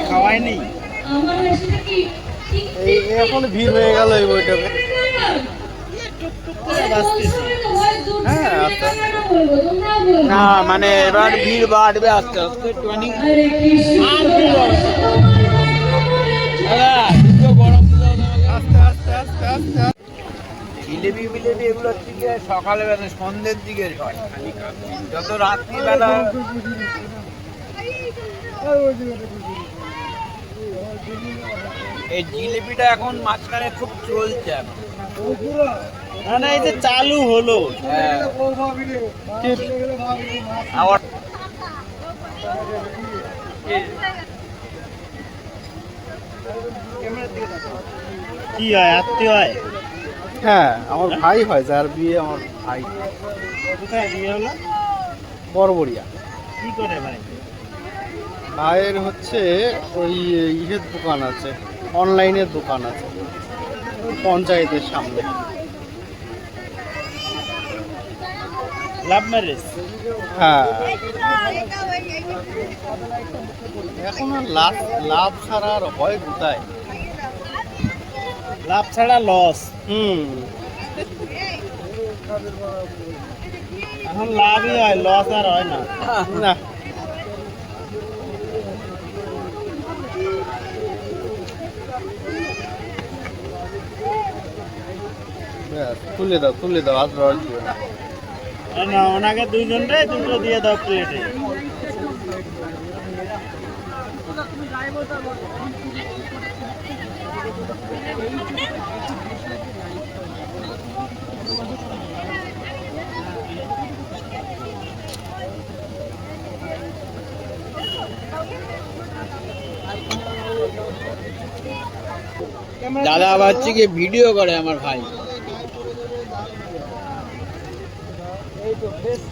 খাওয়ায়নি। এই এখন ভিড় হয়ে গেল এই বইটাতে। হ্যাঁ আচ্ছা। না মানে এবার ভিড় বাড়বে আস্তে আস্তে একটুখানি। আস্তে আস্তে আস্তে আস্তে। জিলেবি বিলেবি এগুলো হচ্ছে গিয়ে সকালবেলা সন্ধ্যের দিকে হয়, যত রাত্রিবেলা। এই জিলিপিটা এখন মাঝখানে খুব চলছে এখন। না না এই যে চালু হলো। হ্যাঁ। আবার কি হয় আত্মীয় হয়? হ্যাঁ আমার ভাই হয়, যার বিয়ে আমার ভাই। কোথায় বিয়ে হলো? বড়বড়িয়া। কি করে ভাই? ভাইয়ের হচ্ছে ওই ইয়ের দোকান আছে, অনলাইনের দোকান আছে পঞ্চায়েতের সামনে। Love marriage? হ্যাঁ। এখন আর লাভ ছাড়া আর হয় কোথায়? লাভ ছাড়া লস। এখন লাভই হয়, লস আর হয় না। না তুলে দাও তুলে দাও, আর রস দিও না। না ওনাকে দুইজনটাই দুটো দিয়ে দাও প্লেটে। দাদা আবার হচ্ছে গিয়ে ভিডিও করে আমার ভাই। এই তো বেস্ট